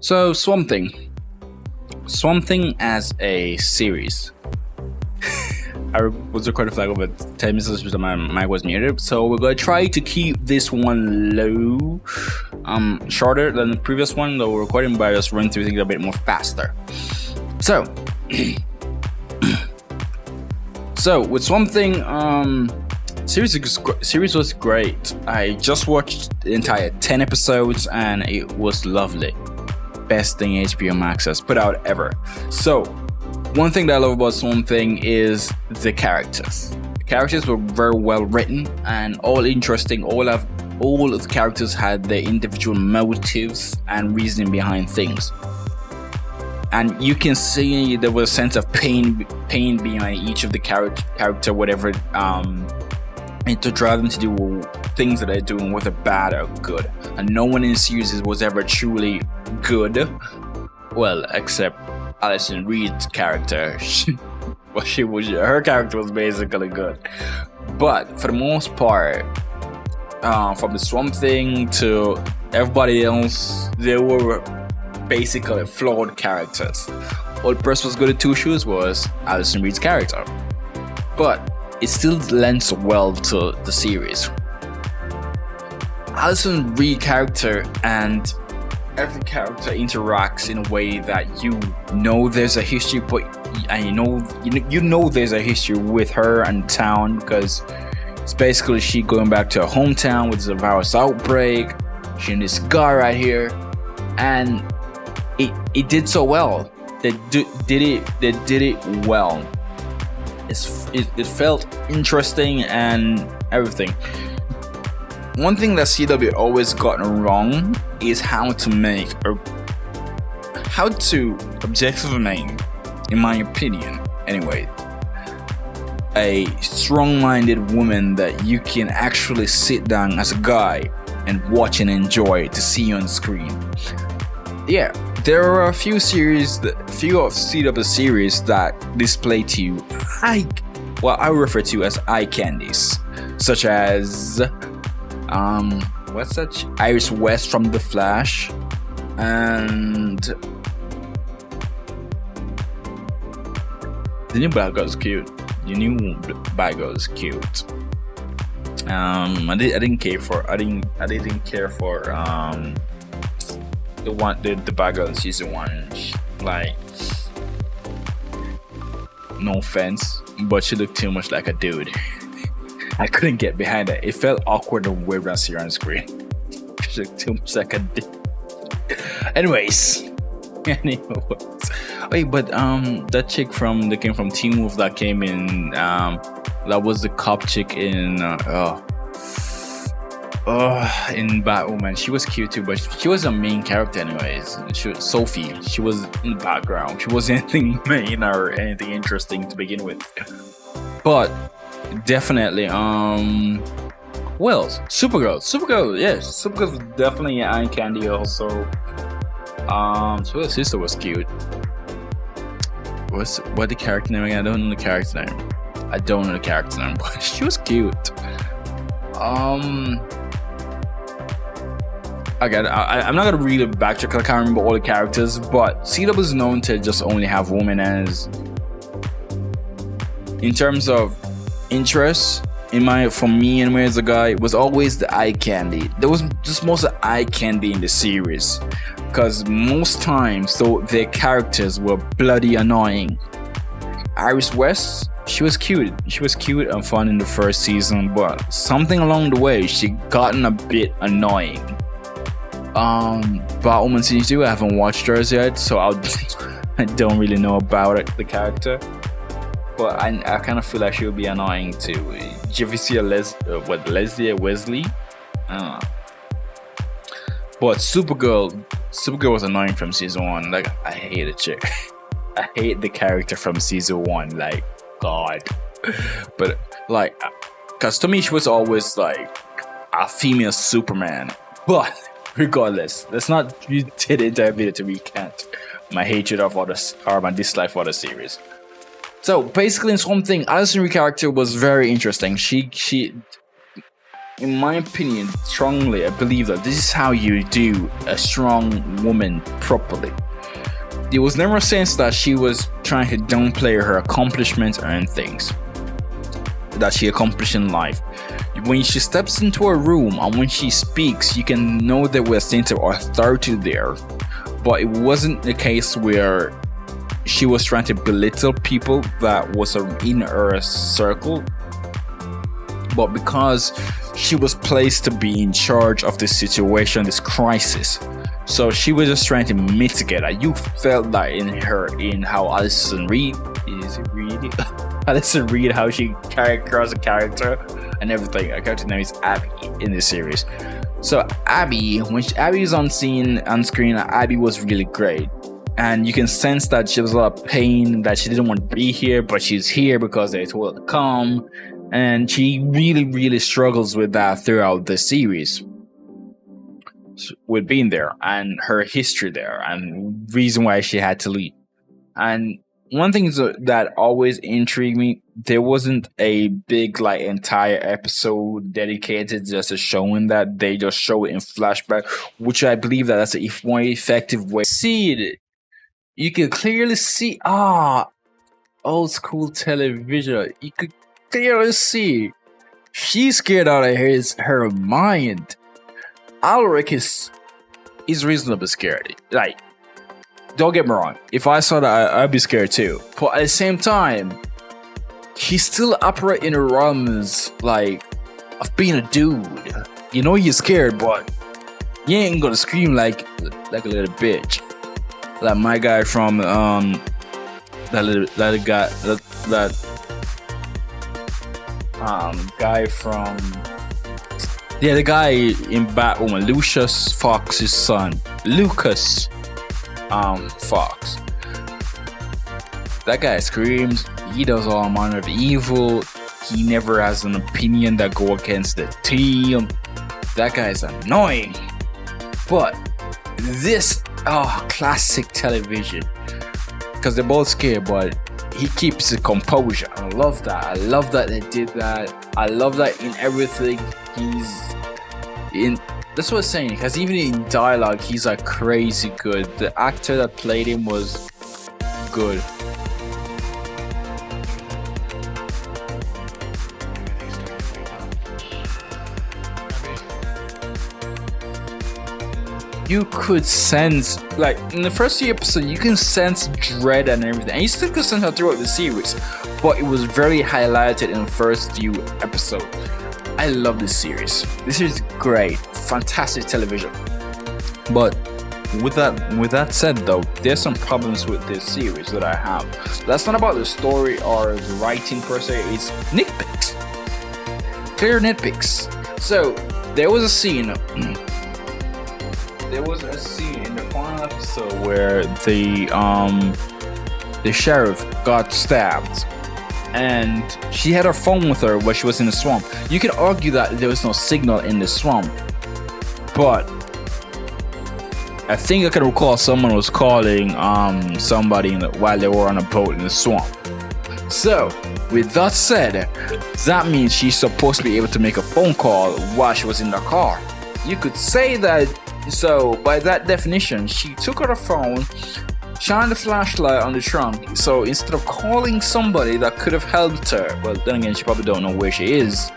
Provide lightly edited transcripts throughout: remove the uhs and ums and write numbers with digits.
So Swamp Thing as a series. I was recording for like over 10 minutes because my mic was muted. So we're gonna try to keep this one low, shorter than the previous one that we're recording, but I just run through things a bit more faster. So, with Swamp Thing, series was great. I just watched the entire 10 episodes and it was lovely. Best thing HBO Max has put out ever. So, one thing that I love about Swamp Thing is the characters. The characters were very well written and all interesting. All of the characters had their individual motives and reasoning behind things. And you can see there was a sense of pain behind each of the character, whatever, and to drive them to do things that they're doing, whether bad or good. And no one in the series was ever truly good. Well, except Alison Reed's character. Her character was basically good. But for the most part, from the Swamp Thing to everybody else, they were basically flawed characters. All the person was good at two shoes was Alison Reed's character. But it still lends well to the series. Alison Reed character and every character interacts in a way that you know there's a history, and you know there's a history with her and town, because it's basically she going back to her hometown with the virus outbreak. She and this guy right here, and it did so well. They did it well. It felt interesting and everything. One thing that CW always gotten wrong is how to objectively make, in my opinion anyway, a strong-minded woman that you can actually sit down as a guy and watch and enjoy to see on screen. Yeah, there are a few of CW series that display to you I refer to as eye candies, such as Iris West from The Flash, and the new Batgirl is cute. The new Batgirl is cute. I didn't care for the Batgirl in season 1. Like, no offense, but she looked too much like a dude. I couldn't get behind it. It felt awkward and weird when I see her on screen. She looked too much like a dude. Anyways. Wait, but that chick that came from Teen Wolf that came in, that was the cop chick in Batwoman. She was cute too, but she was a main character anyways. Sophie. She was in the background. She wasn't anything main or anything interesting to begin with. But definitely, Supergirl, yes, Supergirl was definitely an eye candy also. So her sister was cute. What the character name again? I don't know the character name, but she was cute. Again, I'm not gonna read it backtrack because I can't remember all the characters, but CW is known to just only have women as, in terms of interest, for me anyway as a guy, it was always the eye candy. There was just most of eye candy in the series, because most times though their characters were bloody annoying. Iris West, she was cute and fun in the first season, but something along the way she gotten a bit annoying. Batwoman season 2, I haven't watched hers yet, so I don't really know about the character, but I kind of feel like she would be annoying too. Did you ever see Leslie or Wesley? I don't know. But Supergirl was annoying from season 1. Like, I hate the chick. I hate the character from season 1. Like, God. But like, cause to me she was always like a female Superman. But regardless, let's not did it entire video to recant my hatred of or my dislike for the series. So basically, in Swamp Thing, Alison Reed character was very interesting. She in my opinion, strongly, I believe that this is how you do a strong woman properly. There was never a sense that she was trying to downplay her accomplishments and things that she accomplished in life. When she steps into a room and when she speaks, you can know there was a sense of authority there. But it wasn't the case where she was trying to belittle people that was in her circle. But because she was placed to be in charge of this situation, this crisis, so she was just trying to mitigate it. You felt that in how Alison Reed, Alison Reed, how she characterized a character and everything. Her character name is Abby in this series. So Abby, when Abby was on screen, Abby was really great. And you can sense that she was a lot of pain, that she didn't want to be here, but she's here because they told her to come. And she really, really struggles with that throughout the series, with being there and her history there and reason why she had to leave. And one thing that always intrigued me, there wasn't a big entire episode dedicated just to showing that. They just show it in flashback, which I believe that's a more effective way to see it. You can clearly see old school television. You could clearly see she's scared out of her mind. Alec is reasonably scared. Don't get me wrong. If I saw that, I'd be scared too. But at the same time, he's still operating in the realms of being a dude. You know you're scared, but you ain't gonna scream like a little bitch. Like my guy from the guy in Batwoman, Lucius Fox's son, Lucas Fox. That guy screams. He does all manner of evil. He never has an opinion that go against the team. That guy is annoying. But this, classic television, because they're both scared, but he keeps the composure. I love that. I love that they did that. I love that in everything he's in. That's what I'm saying, because even in dialogue, he's crazy good. The actor that played him was good. You could sense, in the first few episodes, you can sense dread and everything. And you still could sense that throughout the series. But it was very highlighted in the first few episodes. I love this series. This is great. Fantastic television. But with that said though, there's some problems with this series that I have. That's not about the story or the writing per se, it's nitpicks. Clear nitpicks. So there was a scene in the final episode where the sheriff got stabbed. And she had her phone with her while she was in the swamp. You can argue that there was no signal in the swamp, but I think I can recall someone was calling somebody while they were on a boat in the swamp. So, with that said, that means she's supposed to be able to make a phone call while she was in the car. You could say that. So, by that definition, she took out her phone, shined the flashlight on the trunk. So instead of calling somebody that could have helped her, well, then again, she probably don't know where she is.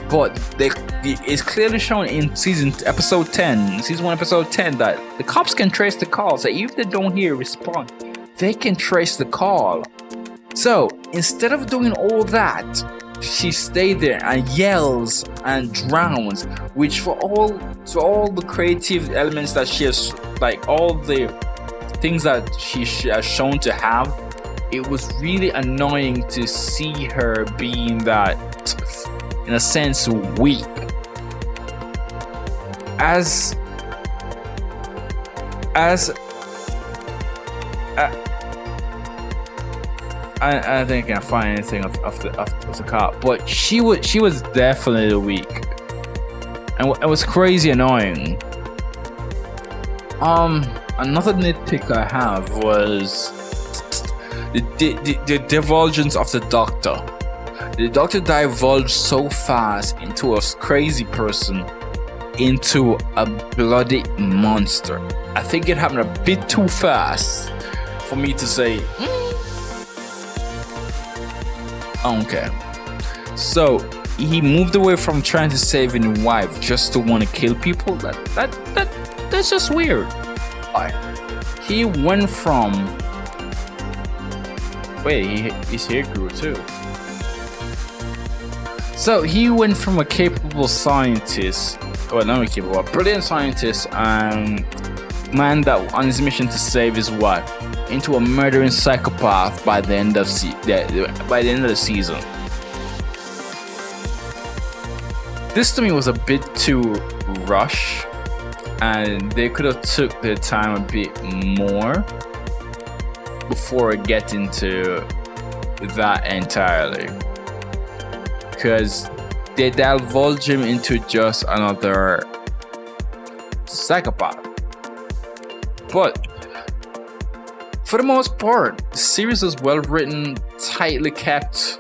But it's clearly shown in season 1, episode 10, that the cops can trace the call. So even if they don't hear a response, they can trace the call. So instead of doing all that, she stayed there and yells and drowns, which for all the creative elements that she has, all the things that she has shown to have, it was really annoying to see her being that, in a sense, weak. I think I can't find anything of the cop, but she was definitely weak, and it was crazy annoying. Another nitpick I have was the divulgence of the doctor. The Doctor divulged so fast into a crazy person, into a bloody monster. I think it happened a bit too fast for me to say, okay. So he moved away from trying to save his wife just to want to kill people. That's just weird. He went from his hair grew too. So he went from a capable scientist, a brilliant scientist and man that on his mission to save his wife, into a murdering psychopath by the end of the season. This to me was a bit too rushed, and they could have took their time a bit more before getting to that entirely, because they divulge him into just another psychopath. But for the most part, the series is well written, tightly kept.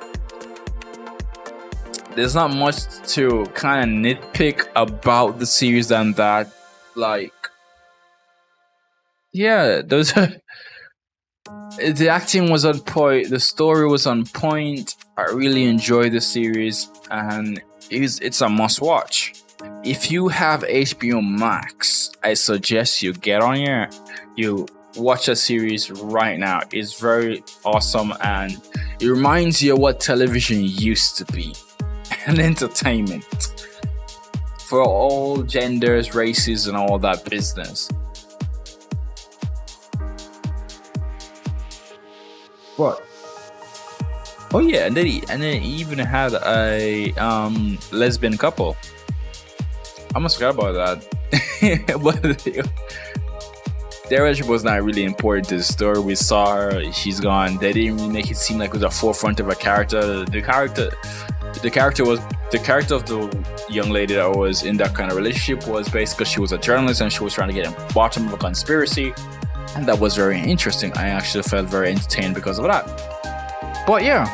There's not much to kind of nitpick about the series than that. Like, yeah, the acting was on point, the story was on point. I really enjoyed the series, and it's a must watch. If you have HBO Max, I suggest you get on here, you watch a series right now. It's very awesome, and it reminds you of what television used to be, and entertainment for all genders, races, and all that business. What? Oh yeah, and then he even had a lesbian couple. I almost forgot about that. But their relationship was not really important to the story. We saw her, she's gone. They didn't really make it seem like it was a forefront of a character. The character of the young lady that was in that kind of relationship was basically she was a journalist and she was trying to get to the bottom of a conspiracy, and that was very interesting. I actually felt very entertained because of that. But yeah,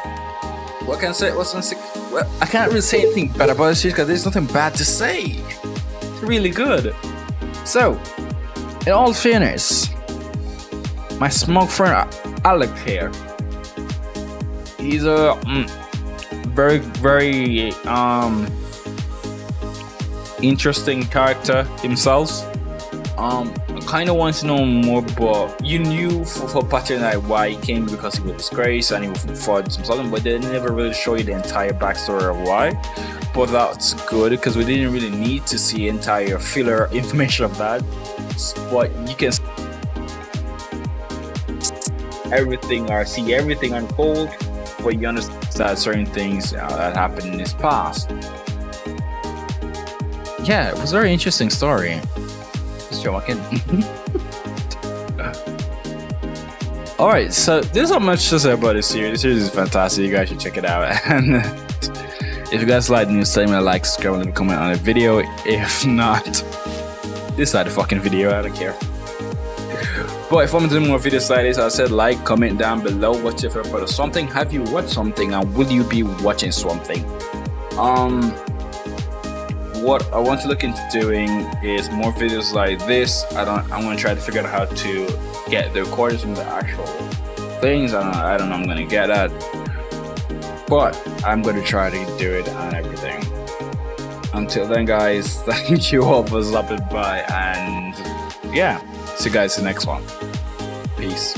what can I say? Well, I can't really say anything bad about this because there's nothing bad to say. It's really good. So, in all fairness, my smoke friend Alec here, he's a very, very interesting character himself. I kind of want to know more, but you knew for Patrick and I why he came, because he was disgraced and he fought something, but they never really show you the entire backstory of why. But that's good, because we didn't really need to see entire filler information of that. But you can see everything unfold, but you understand certain things that happened in his past. Yeah, it was a very interesting story. Just joking. Alright, so there's not much to say about this series. This series is fantastic. You guys should check it out. And if you guys like the news, tell me a like, subscribe, and leave a comment on the video. If not, dislike the fucking video. I don't care. But if I'm doing more videos like this, I said like, comment down below what's your favorite part of something. Have you watched something, and will you be watching something? What I want to look into doing is more videos like this. I'm going to try to figure out how to get the recordings from the actual things. I don't know I'm going to get at, but I'm going to try to do it and everything. Until then, guys, thank you all for stopping by, and yeah, see you guys in the next one. Peace.